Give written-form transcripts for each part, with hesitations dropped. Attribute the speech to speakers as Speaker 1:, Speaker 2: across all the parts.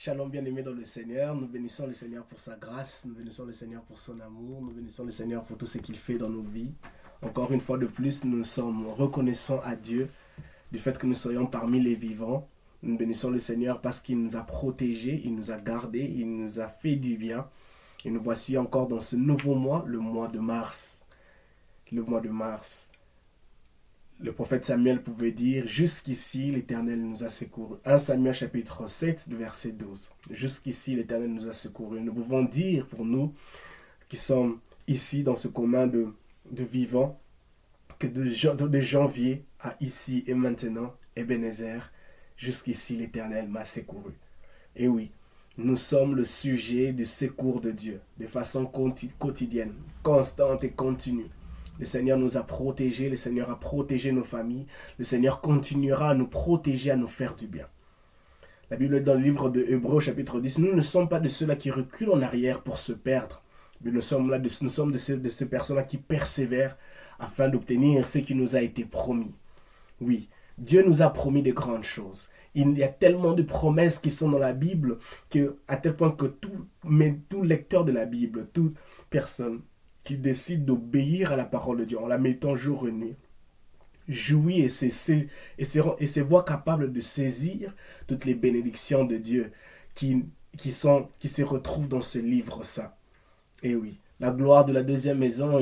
Speaker 1: Shalom bien-aimé dans le Seigneur, nous bénissons le Seigneur pour sa grâce, nous bénissons le Seigneur pour son amour, nous bénissons le Seigneur pour tout ce qu'il fait dans nos vies. Encore une fois de plus, nous sommes reconnaissants à Dieu du fait que nous soyons parmi les vivants. Nous bénissons le Seigneur parce qu'il nous a protégés, il nous a gardés, il nous a fait du bien. Et nous voici encore dans ce nouveau mois, le mois de mars. Le mois de mars. Le prophète Samuel pouvait dire « Jusqu'ici, l'Éternel nous a secourus ». 1 Samuel chapitre 7, verset 12. « Jusqu'ici, l'Éternel nous a secourus ». Nous pouvons dire pour nous qui sommes ici dans ce commun de vivants que de janvier à ici et maintenant, Ebenezer, jusqu'ici, l'Éternel m'a secouru. Et oui, nous sommes le sujet du secours de Dieu de façon quotidienne, constante et continue. Le Seigneur nous a protégés, le Seigneur a protégé nos familles, le Seigneur continuera à nous protéger, à nous faire du bien. La Bible est dans le livre de Hébreux chapitre 10, nous ne sommes pas de ceux-là qui reculent en arrière pour se perdre, mais nous sommes de ces personnes-là qui persévèrent afin d'obtenir ce qui nous a été promis. Oui, Dieu nous a promis de grandes choses. Il y a tellement de promesses qui sont dans la Bible à tel point que tout lecteur de la Bible, toute personne qui décide d'obéir à la parole de Dieu en la mettant jour et nuit, jouit et se voit capable de saisir toutes les bénédictions de Dieu qui se retrouvent dans ce livre saint. Et oui, la gloire de la deuxième maison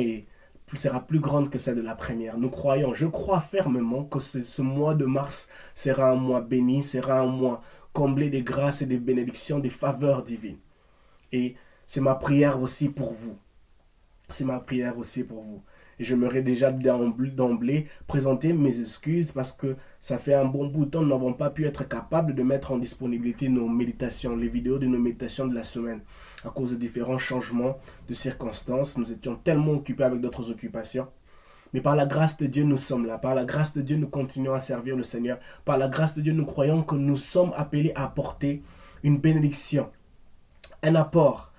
Speaker 1: sera plus grande que celle de la première. Nous croyons, je crois fermement que ce mois de mars sera un mois béni, sera un mois comblé de grâces et de bénédictions, de faveurs divines. Et c'est ma prière aussi pour vous. C'est ma prière aussi pour vous. Et j'aimerais déjà d'emblée présenter mes excuses parce que ça fait un bon bout de temps que nous n'avons pas pu être capables de mettre en disponibilité nos méditations, les vidéos de nos méditations de la semaine. À cause de différents changements de circonstances, nous étions tellement occupés avec d'autres occupations. Mais par la grâce de Dieu, nous sommes là. Par la grâce de Dieu, nous continuons à servir le Seigneur. Par la grâce de Dieu, nous croyons que nous sommes appelés à apporter une bénédiction, un apport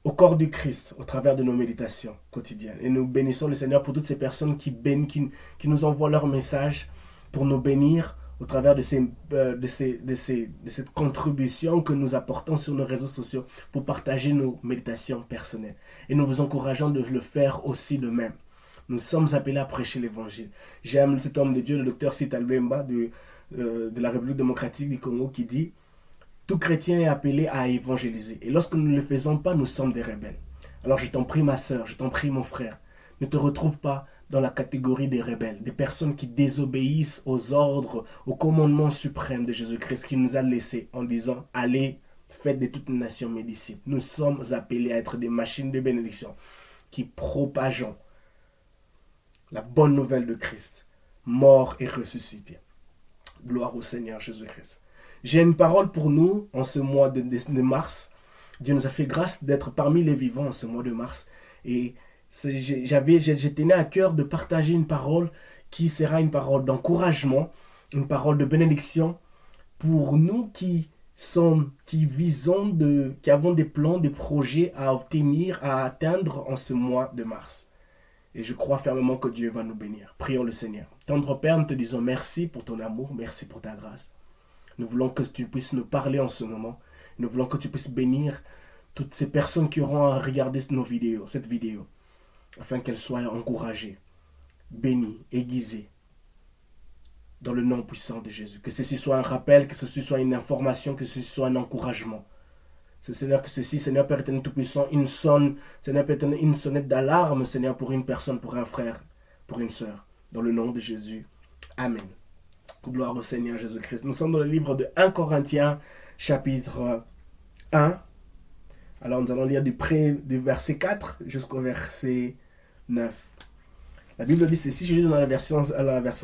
Speaker 1: au corps du Christ au travers de nos méditations quotidiennes. Et nous bénissons le Seigneur pour toutes ces personnes qui nous envoient leurs messages pour nous bénir au travers de cette contribution que nous apportons sur nos réseaux sociaux pour partager nos méditations personnelles. Et nous vous encourageons de le faire aussi de même. Nous sommes appelés à prêcher l'évangile. J'aime cet homme de Dieu, le docteur Sital Bemba de la République démocratique du Congo qui dit « Tout chrétien est appelé à évangéliser. Et lorsque nous ne le faisons pas, nous sommes des rebelles. » Alors je t'en prie ma soeur, je t'en prie mon frère, ne te retrouve pas dans la catégorie des rebelles, des personnes qui désobéissent aux ordres, aux commandements suprêmes de Jésus-Christ qui nous a laissés en disant « Allez, faites de toutes les nations mes disciples. » Nous sommes appelés à être des machines de bénédiction qui propageons la bonne nouvelle de Christ, mort et ressuscité. Gloire au Seigneur Jésus-Christ. J'ai une parole pour nous en ce mois de mars. Dieu nous a fait grâce d'être parmi les vivants en ce mois de mars. Et je tenais à cœur de partager une parole qui sera une parole d'encouragement, une parole de bénédiction pour nous qui avons des plans, des projets à obtenir, à atteindre en ce mois de mars. Et je crois fermement que Dieu va nous bénir. Prions le Seigneur. Tendre Père, nous te disons merci pour ton amour, merci pour ta grâce. Nous voulons que tu puisses nous parler en ce moment. Nous voulons que tu puisses bénir toutes ces personnes qui auront à regarder cette vidéo, afin qu'elles soient encouragées, bénies, aiguisées, dans le nom puissant de Jésus. Que ceci soit un rappel, que ceci soit une information, que ceci soit un encouragement. Seigneur, que ceci, Seigneur Père éternel Tout-Puissant, Seigneur Père éternel, une sonnette d'alarme, Seigneur, pour une personne, pour un frère, pour une sœur. Dans le nom de Jésus. Amen. Gloire au Seigneur Jésus-Christ. Nous sommes dans le livre de 1 Corinthiens, chapitre 1. Alors nous allons lire du verset 4 jusqu'au verset 9. La Bible dit ceci, je lis dans la version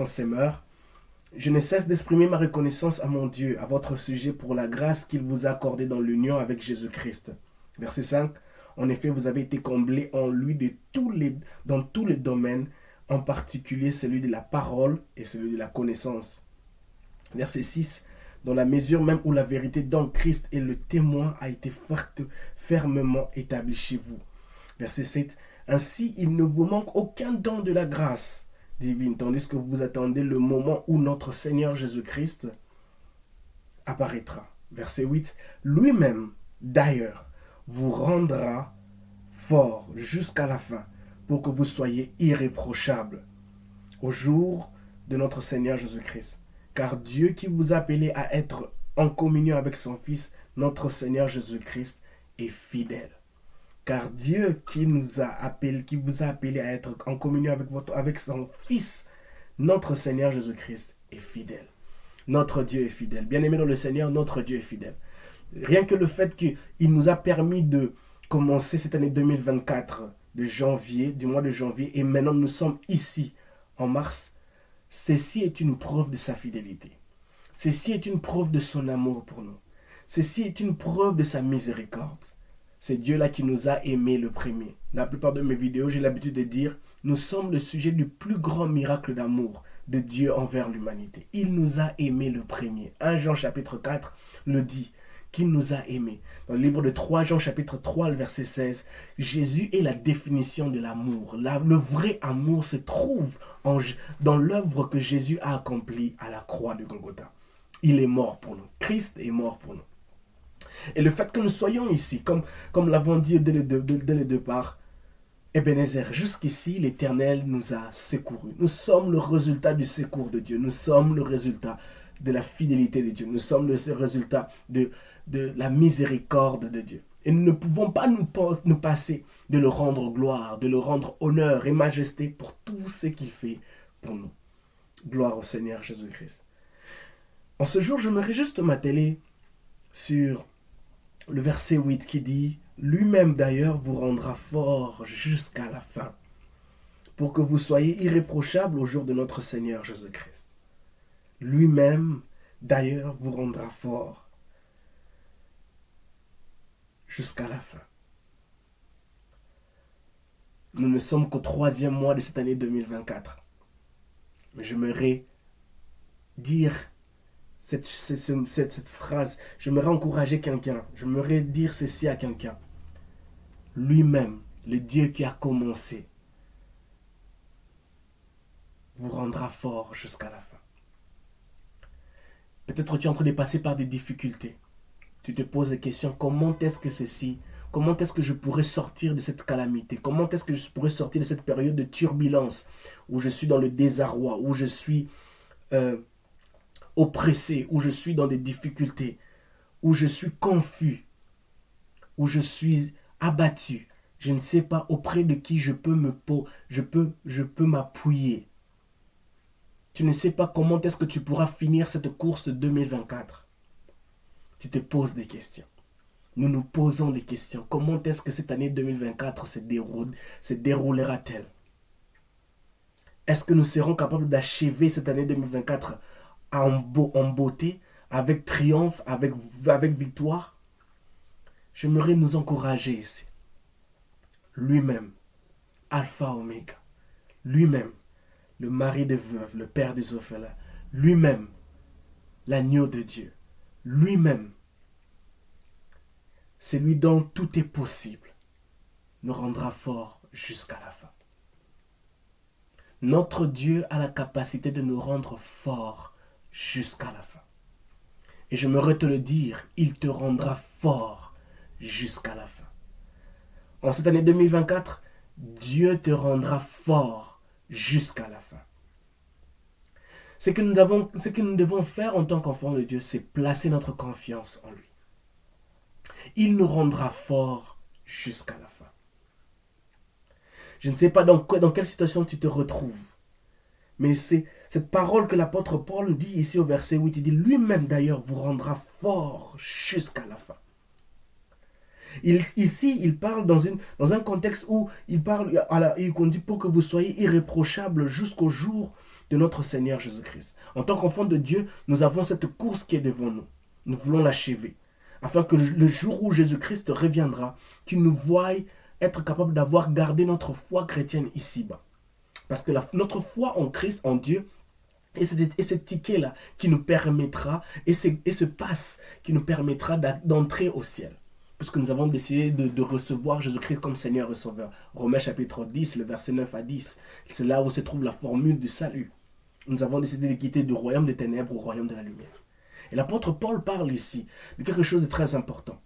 Speaker 1: Semeur. Je ne cesse d'exprimer ma reconnaissance à mon Dieu, à votre sujet, pour la grâce qu'il vous a accordée dans l'union avec Jésus-Christ. Verset 5. En effet, vous avez été comblés en lui dans tous les domaines, en particulier celui de la parole et celui de la connaissance. Verset 6. Dans la mesure même où la vérité dans Christ et le témoin a été fermement établi chez vous. Verset 7. Ainsi, il ne vous manque aucun don de la grâce divine, tandis que vous attendez le moment où notre Seigneur Jésus-Christ apparaîtra. Verset 8. Lui-même, d'ailleurs, vous rendra fort jusqu'à la fin pour que vous soyez irréprochables au jour de notre Seigneur Jésus-Christ. Car Dieu qui vous a appelé à être en communion avec son Fils, notre Seigneur Jésus-Christ, est fidèle. Car Dieu qui vous a appelé à être en communion avec son Fils, notre Seigneur Jésus-Christ, est fidèle. Notre Dieu est fidèle. Bien-aimé dans le Seigneur, notre Dieu est fidèle. Rien que le fait qu'il nous a permis de commencer cette année 2024 du mois de janvier, et maintenant nous sommes ici en mars, ceci est une preuve de sa fidélité. Ceci est une preuve de son amour pour nous. Ceci est une preuve de sa miséricorde. C'est Dieu-là qui nous a aimés le premier. Dans la plupart de mes vidéos, j'ai l'habitude de dire, nous sommes le sujet du plus grand miracle d'amour de Dieu envers l'humanité. Il nous a aimés le premier. 1 Jean chapitre 4 le dit, qu'il nous a aimés. Dans le livre de 3 Jean chapitre 3, le verset 16, Jésus est la définition de l'amour. Le vrai amour se trouve dans l'œuvre que Jésus a accomplie à la croix de Golgotha. Il est mort pour nous. Christ est mort pour nous. Et le fait que nous soyons ici, comme l'avons dit dès le départ, Ebenezer, jusqu'ici, l'Éternel nous a secourus. Nous sommes le résultat du secours de Dieu. Nous sommes le résultat de la fidélité de Dieu. Nous sommes le résultat de la miséricorde de Dieu. Et nous ne pouvons pas nous passer de le rendre gloire, de le rendre honneur et majesté pour tout ce qu'il fait pour nous. Gloire au Seigneur Jésus-Christ. En ce jour, j'aimerais juste m'atteler sur le verset 8 qui dit « Lui-même d'ailleurs vous rendra fort jusqu'à la fin, pour que vous soyez irréprochables au jour de notre Seigneur Jésus-Christ. Lui-même d'ailleurs vous rendra fort jusqu'à la fin. » Nous ne sommes qu'au 3e mois de cette année 2024. Mais j'aimerais dire cette phrase, j'aimerais encourager quelqu'un, j'aimerais dire ceci à quelqu'un. Lui-même, le Dieu qui a commencé, vous rendra fort jusqu'à la fin. Peut-être tu es en train de passer par des difficultés. Tu te poses des questions, comment est-ce que je pourrais sortir de cette calamité? Comment est-ce que je pourrais sortir de cette période de turbulence où je suis dans le désarroi, où je suis oppressé, où je suis dans des difficultés, où je suis confus, où je suis abattu. Je ne sais pas auprès de qui je peux m'appuyer. Tu ne sais pas comment est-ce que tu pourras finir cette course de 2024. Tu te poses des questions. Nous nous posons des questions. Comment est-ce que cette année 2024 se déroulera-t-elle? Est-ce que nous serons capables d'achever cette année 2024 en beauté, avec triomphe, avec victoire? J'aimerais nous encourager ici. Lui-même, Alpha Oméga, lui-même, le mari des veuves, le père des orphelins, lui-même, l'agneau de Dieu, lui-même, celui dont tout est possible, nous rendra fort jusqu'à la fin. Notre Dieu a la capacité de nous rendre forts jusqu'à la fin. Et j'aimerais te le dire, il te rendra fort jusqu'à la fin. En cette année 2024, Dieu te rendra fort jusqu'à la fin. Ce que nous devons faire en tant qu'enfants de Dieu, c'est placer notre confiance en lui. Il nous rendra forts jusqu'à la fin. Je ne sais pas dans quelle situation tu te retrouves, mais c'est cette parole que l'apôtre Paul dit ici au verset 8. Il dit, lui-même d'ailleurs vous rendra fort jusqu'à la fin. Ici, il parle dans un contexte où il dit pour que vous soyez irréprochables jusqu'au jour de notre Seigneur Jésus-Christ. En tant qu'enfants de Dieu, nous avons cette course qui est devant nous. Nous voulons l'achever, afin que le jour où Jésus-Christ reviendra, qu'il nous voie être capable d'avoir gardé notre foi chrétienne ici-bas. Parce que notre foi en Christ, en Dieu, et ce ticket-là qui nous permettra, et ce passe qui nous permettra d'entrer au ciel. Puisque nous avons décidé de recevoir Jésus-Christ comme Seigneur et Sauveur. Romains chapitre 10, le verset 9 à 10. C'est là où se trouve la formule du salut. Nous avons décidé de quitter du royaume des ténèbres au royaume de la lumière. Et l'apôtre Paul parle ici de quelque chose de très important.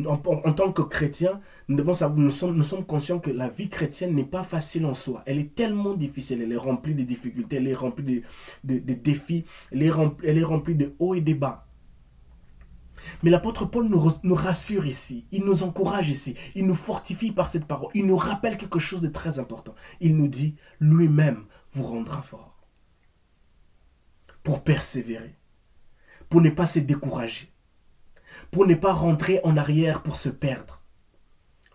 Speaker 1: En tant que chrétiens, nous sommes conscients que la vie chrétienne n'est pas facile en soi. Elle est tellement difficile, elle est remplie de difficultés, elle est remplie de défis, elle est remplie de hauts et de bas. Mais l'apôtre Paul nous rassure ici, il nous encourage ici, il nous fortifie par cette parole, il nous rappelle quelque chose de très important. Il nous dit, lui-même vous rendra fort. Pour persévérer, pour ne pas se décourager, pour ne pas rentrer en arrière pour se perdre.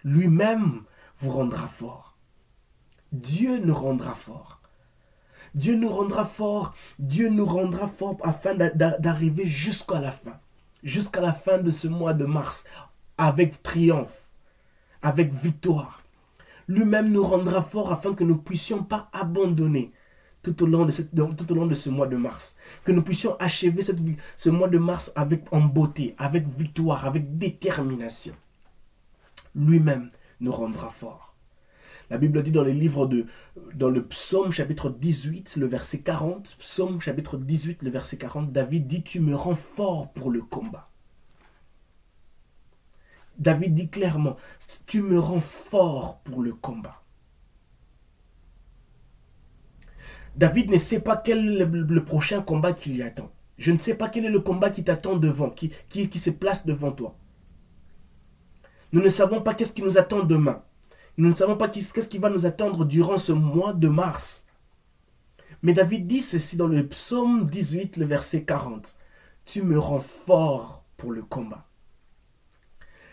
Speaker 1: Lui-même vous rendra fort. Dieu nous rendra fort. Dieu nous rendra fort. Dieu nous rendra fort afin d'arriver jusqu'à la fin. Jusqu'à la fin de ce mois de mars. Avec triomphe. Avec victoire. Lui-même nous rendra fort afin que nous ne puissions pas abandonner tout au long de ce mois de mars. Que nous puissions achever ce mois de mars en beauté, avec victoire, avec détermination. Lui-même nous rendra fort. La Bible dit dans le psaume chapitre 18, le verset 40, psaume chapitre 18, le verset 40, David dit, tu me rends fort pour le combat. David dit clairement, tu me rends fort pour le combat. David ne sait pas quel est le prochain combat qui lui attend. Je ne sais pas quel est le combat qui t'attend devant, qui se place devant toi. Nous ne savons pas qu'est-ce qui nous attend demain. Nous ne savons pas qu'est-ce qui va nous attendre durant ce mois de mars. Mais David dit ceci dans le psaume 18, le verset 40. Tu me rends fort pour le combat.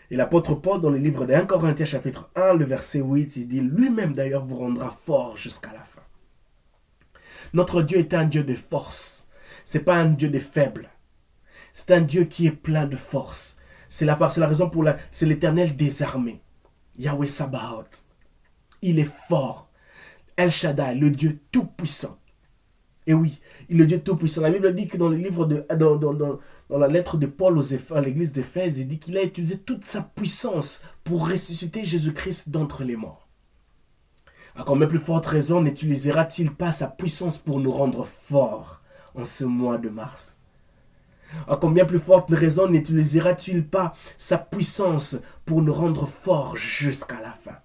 Speaker 1: Et l'apôtre Paul, dans le livre de 1 Corinthiens chapitre 1, le verset 8, il dit, lui-même d'ailleurs vous rendra fort jusqu'à la fin. Notre Dieu est un Dieu de force. Ce n'est pas un Dieu de faible. C'est un Dieu qui est plein de force. C'est la raison pour laquelle c'est l'Éternel des armées. Yahweh Sabaoth. Il est fort. El Shaddai, le Dieu tout-puissant. Et oui, il est le Dieu tout-puissant. La Bible dit que dans le livre dans la lettre de Paul à l'église d'Éphèse, il dit qu'il a utilisé toute sa puissance pour ressusciter Jésus-Christ d'entre les morts. À combien plus forte raison n'utilisera-t-il pas sa puissance pour nous rendre forts en ce mois de mars? À combien plus forte raison n'utilisera-t-il pas sa puissance pour nous rendre forts jusqu'à la fin?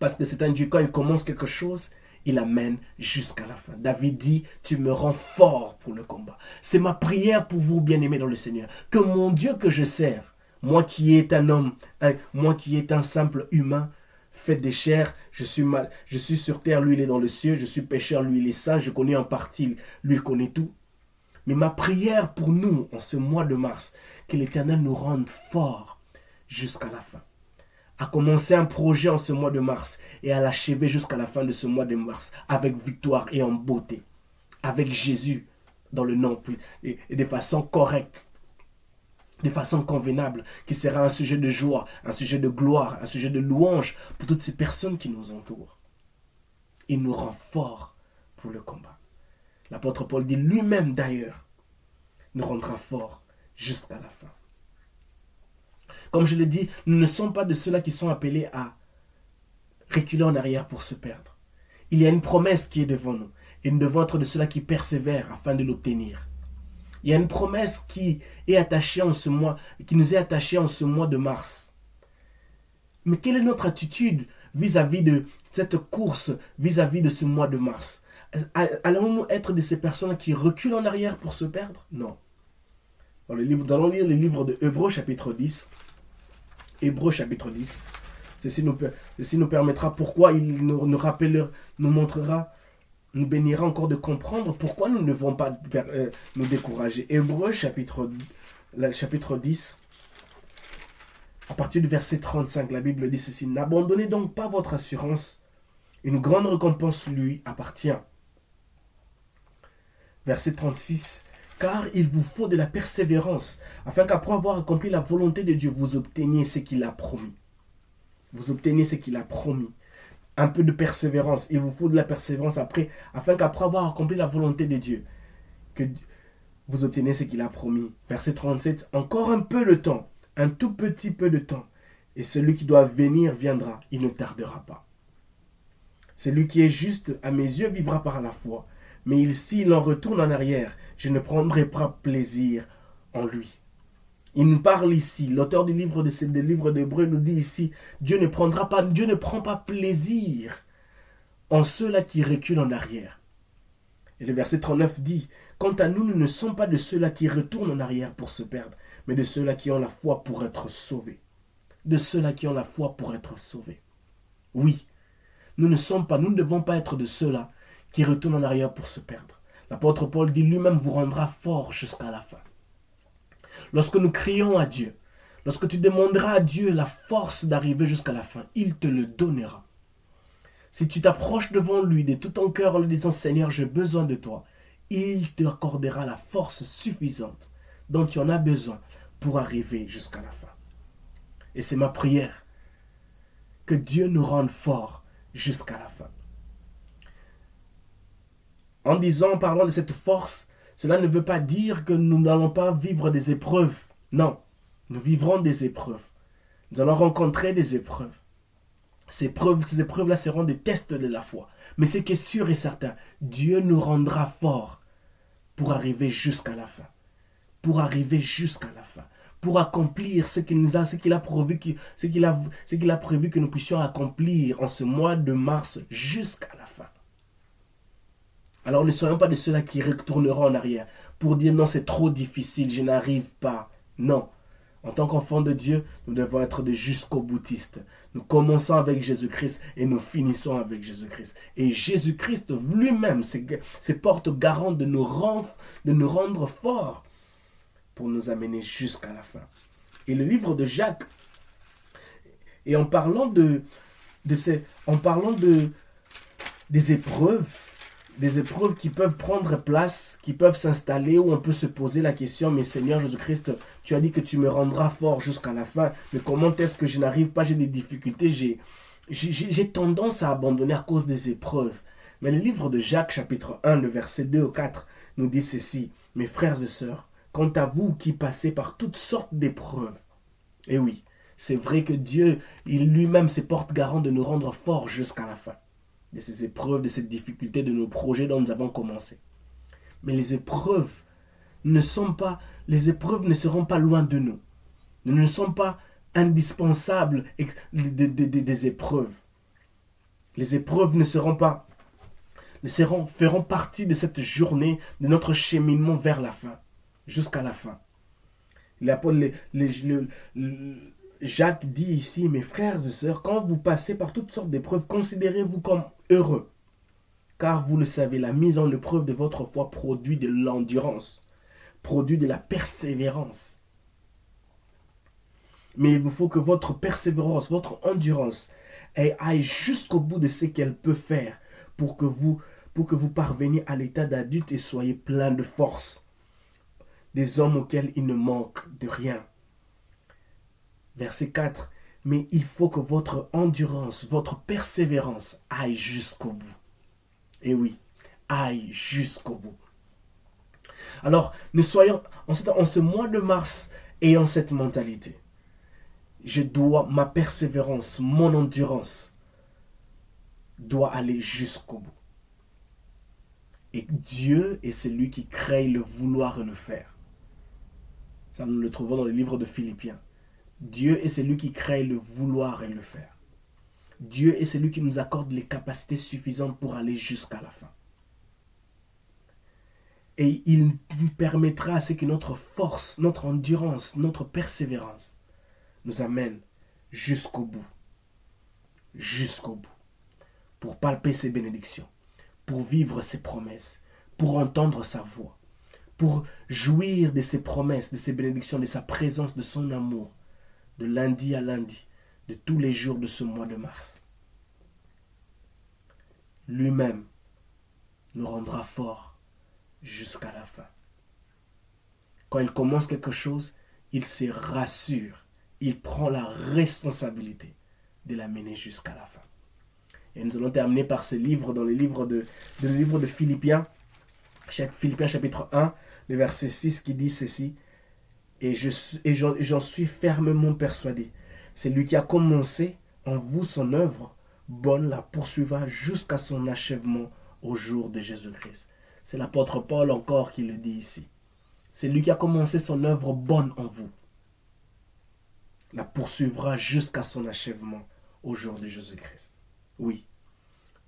Speaker 1: Parce que c'est un Dieu, quand il commence quelque chose, il amène jusqu'à la fin. David dit, tu me rends fort pour le combat. C'est ma prière pour vous, bien-aimés dans le Seigneur. Que mon Dieu que je sers, moi qui est un homme, moi qui est un simple humain, fait des chairs, je suis sur terre, lui il est dans le ciel, je suis pécheur, lui il est saint, je connais en partie, lui il connaît tout. Mais ma prière pour nous, en ce mois de mars, que l'Éternel nous rende forts jusqu'à la fin. À commencer un projet en ce mois de mars et à l'achever jusqu'à la fin de ce mois de mars, avec victoire et en beauté, avec Jésus dans le nom et de façon correcte, de façon convenable, qui sera un sujet de joie, un sujet de gloire, un sujet de louange pour toutes ces personnes qui nous entourent. Il nous rend forts pour le combat. L'apôtre Paul dit lui-même d'ailleurs, nous rendra forts jusqu'à la fin. Comme je l'ai dit, nous ne sommes pas de ceux-là qui sont appelés à reculer en arrière pour se perdre. Il y a une promesse qui est devant nous et nous devons être de ceux-là qui persévèrent afin de l'obtenir. Il y a une promesse qui est attachée en ce mois, qui nous est attachée en ce mois de mars. Mais quelle est notre attitude vis-à-vis de cette course, vis-à-vis de ce mois de mars? Allons-nous être de ces personnes qui reculent en arrière pour se perdre? Non. Nous allons lire le livre de Hébreux chapitre 10. Hébreux chapitre 10. Ceci nous permettra pourquoi il nous rappellera, nous montrera, nous bénira encore de comprendre pourquoi nous ne devons pas nous décourager. Hébreux chapitre 10, à partir du verset 35, la Bible dit ceci. N'abandonnez donc pas votre assurance, une grande récompense lui appartient. Verset 36. Car il vous faut de la persévérance, afin qu'après avoir accompli la volonté de Dieu, vous obteniez ce qu'il a promis. Vous obteniez ce qu'il a promis. Un peu de persévérance. Il vous faut de la persévérance afin qu'après avoir accompli la volonté de Dieu, que vous obteniez ce qu'il a promis. Verset 37. Encore un peu de temps, un tout petit peu de temps, et celui qui doit venir viendra, il ne tardera pas. Celui qui est juste à mes yeux vivra par la foi. Mais s'il en retourne en arrière, je ne prendrai pas plaisir en lui. Il nous parle ici, l'auteur du livre d'Hébreux nous dit ici, Dieu ne prend pas plaisir en ceux-là qui reculent en arrière. Et le verset 39 dit, quant à nous, nous ne sommes pas de ceux-là qui retournent en arrière pour se perdre, mais de ceux-là qui ont la foi pour être sauvés. De ceux-là qui ont la foi pour être sauvés. Oui, nous ne devons pas être de ceux-là qui retournent en arrière pour se perdre. L'apôtre Paul dit lui-même vous rendra fort jusqu'à la fin. Lorsque nous crions à Dieu, lorsque tu demanderas à Dieu la force d'arriver jusqu'à la fin, il te le donnera. Si tu t'approches devant lui de tout ton cœur en lui disant Seigneur, j'ai besoin de toi, il te accordera la force suffisante dont tu en as besoin pour arriver jusqu'à la fin. Et c'est ma prière, que Dieu nous rende forts jusqu'à la fin. En parlant de cette force, cela ne veut pas dire que nous n'allons pas vivre des épreuves. Non, nous vivrons des épreuves. Nous allons rencontrer des épreuves. Ces épreuves-là seront des tests de la foi. Mais ce qui est sûr et certain, Dieu nous rendra forts pour arriver jusqu'à la fin. Pour arriver jusqu'à la fin. Pour accomplir ce qu'il a prévu que nous puissions accomplir en ce mois de mars jusqu'à la fin. Alors ne soyons pas de ceux-là qui retourneront en arrière pour dire non, c'est trop difficile, je n'arrive pas. Non. En tant qu'enfants de Dieu, nous devons être des jusqu'au boutistes. Nous commençons avec Jésus-Christ et nous finissons avec Jésus-Christ. Et Jésus-Christ lui-même se porte garant de nous rendre forts pour nous amener jusqu'à la fin. Et le livre de Jacques, et en parlant des épreuves qui peuvent prendre place, qui peuvent s'installer, où on peut se poser la question, mais Seigneur Jésus-Christ, tu as dit que tu me rendras fort jusqu'à la fin, mais comment est-ce que je n'arrive pas, j'ai des difficultés, j'ai tendance à abandonner à cause des épreuves. Mais le livre de Jacques, chapitre 1, le verset 2 au 4, nous dit ceci, mes frères et sœurs, quant à vous qui passez par toutes sortes d'épreuves, et oui, c'est vrai que Dieu, il lui-même se porte garant de nous rendre forts jusqu'à la fin. De ces épreuves, de ces difficultés, de nos projets dont nous avons commencé. Mais les épreuves ne seront pas loin de nous. Nous ne sommes pas indispensables des épreuves. Les épreuves feront partie de cette journée, de notre cheminement vers la fin, jusqu'à la fin. Jacques dit ici, mes frères et sœurs, quand vous passez par toutes sortes d'épreuves, considérez-vous comme heureux. Car vous le savez, la mise en épreuve de votre foi produit de l'endurance, produit de la persévérance. Mais il vous faut que votre persévérance, votre endurance, aille jusqu'au bout de ce qu'elle peut faire pour que vous parveniez à l'état d'adulte et soyez plein de force. Des hommes auxquels il ne manque de rien. Verset 4, mais il faut que votre endurance, votre persévérance aille jusqu'au bout. Et oui, aille jusqu'au bout. Alors, nous soyons, en ce mois de mars, ayant cette mentalité. Ma persévérance, mon endurance, doit aller jusqu'au bout. Et Dieu est celui qui crée le vouloir et le faire. Ça, nous le trouvons dans le livre de Philippiens. Dieu est celui qui crée le vouloir et le faire. Dieu est celui qui nous accorde les capacités suffisantes pour aller jusqu'à la fin. Et il nous permettra à ce que notre force, notre endurance, notre persévérance nous amène jusqu'au bout. Jusqu'au bout. Pour palper ses bénédictions, pour vivre ses promesses, pour entendre sa voix, pour jouir de ses promesses, de ses bénédictions, de sa présence, de son amour, de lundi à lundi, de tous les jours de ce mois de mars. Lui-même nous rendra forts jusqu'à la fin. Quand il commence quelque chose, il se rassure, il prend la responsabilité de la mener jusqu'à la fin. Et nous allons terminer par ce livre, dans le livre de Philippiens, Philippiens chapitre 1, le verset 6 qui dit ceci, et j'en suis fermement persuadé. C'est lui qui a commencé en vous son œuvre bonne la poursuivra jusqu'à son achèvement au jour de Jésus-Christ. C'est l'apôtre Paul encore qui le dit ici. C'est lui qui a commencé son œuvre bonne en vous. La poursuivra jusqu'à son achèvement au jour de Jésus-Christ. Oui,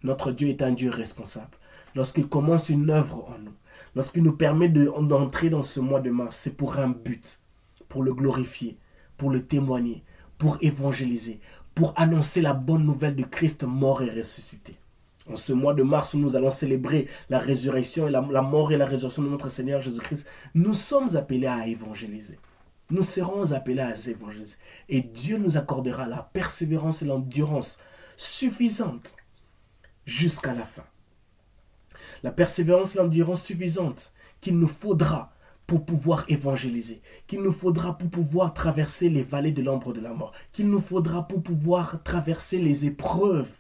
Speaker 1: notre Dieu est un Dieu responsable. Lorsqu'il commence une œuvre en nous, lorsqu'il nous permet d'entrer dans ce mois de mars, c'est pour un but, pour le glorifier, pour le témoigner, pour évangéliser, pour annoncer la bonne nouvelle de Christ mort et ressuscité. En ce mois de mars où nous allons célébrer la résurrection et la mort et la résurrection de notre Seigneur Jésus-Christ, nous sommes appelés à évangéliser. Nous serons appelés à évangéliser. Et Dieu nous accordera la persévérance et l'endurance suffisante jusqu'à la fin. La persévérance et l'endurance suffisante qu'il nous faudra pour pouvoir évangéliser, qu'il nous faudra pour pouvoir traverser les vallées de l'ombre de la mort, qu'il nous faudra pour pouvoir traverser les épreuves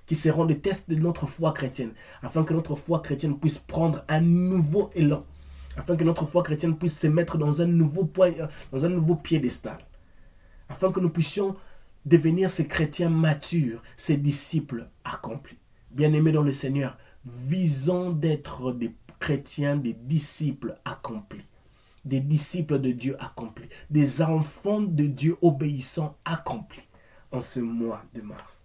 Speaker 1: qui seront des tests de notre foi chrétienne, afin que notre foi chrétienne puisse prendre un nouveau élan, afin que notre foi chrétienne puisse se mettre dans un nouveau point, dans un nouveau piédestal, afin que nous puissions devenir ces chrétiens matures, ces disciples accomplis. Bien-aimés dans le Seigneur, visons d'être des chrétiens, des disciples accomplis, des disciples de Dieu accomplis, des enfants de Dieu obéissants accomplis en ce mois de mars.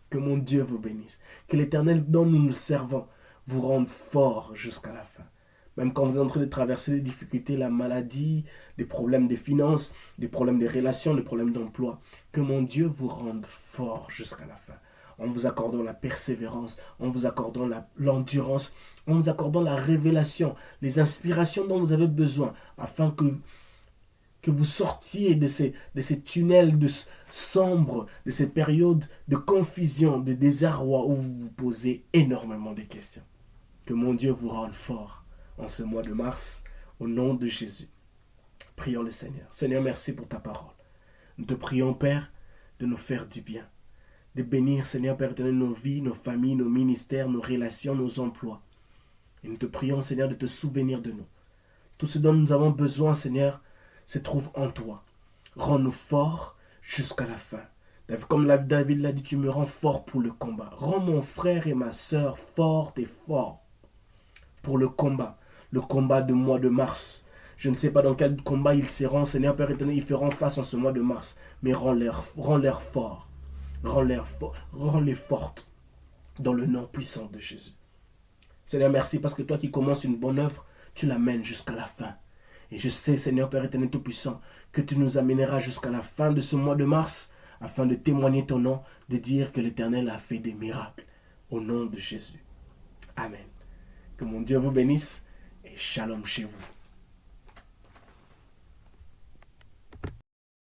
Speaker 1: Que mon Dieu vous bénisse. Que l'Éternel dont nous nous servons vous rende fort jusqu'à la fin. Même quand vous êtes en train de traverser des difficultés, la maladie, des problèmes de finances, des problèmes de relations, des problèmes d'emploi. Que mon Dieu vous rende fort jusqu'à la fin. En vous accordant la persévérance, en vous accordant l'endurance, en vous accordant la révélation, les inspirations dont vous avez besoin, afin que vous sortiez de ces tunnels sombres, de ces périodes de confusion, de désarroi où vous vous posez énormément de questions. Que mon Dieu vous rende fort en ce mois de mars, au nom de Jésus. Prions le Seigneur. Seigneur, merci pour ta parole. Nous te prions, Père, de nous faire du bien, de bénir, Seigneur, Père éternel, nos vies, nos familles, nos ministères, nos relations, nos emplois. Et nous te prions, Seigneur, de te souvenir de nous. Tout ce dont nous avons besoin, Seigneur, se trouve en toi. Rends-nous forts jusqu'à la fin. Comme David l'a dit, tu me rends fort pour le combat. Rends mon frère et ma sœur forts et forts pour le combat de mois de mars. Je ne sais pas dans quel combat ils seront, Seigneur Père éternel, ils feront face en ce mois de mars. Mais rends-les forts. Rends-les fortes dans le nom puissant de Jésus. Seigneur, merci parce que toi qui commences une bonne œuvre, tu l'amènes jusqu'à la fin. Et je sais, Seigneur Père éternel Tout-Puissant, que tu nous amèneras jusqu'à la fin de ce mois de mars, afin de témoigner ton nom, de dire que l'Éternel a fait des miracles. Au nom de Jésus. Amen. Que mon Dieu vous bénisse et shalom chez vous.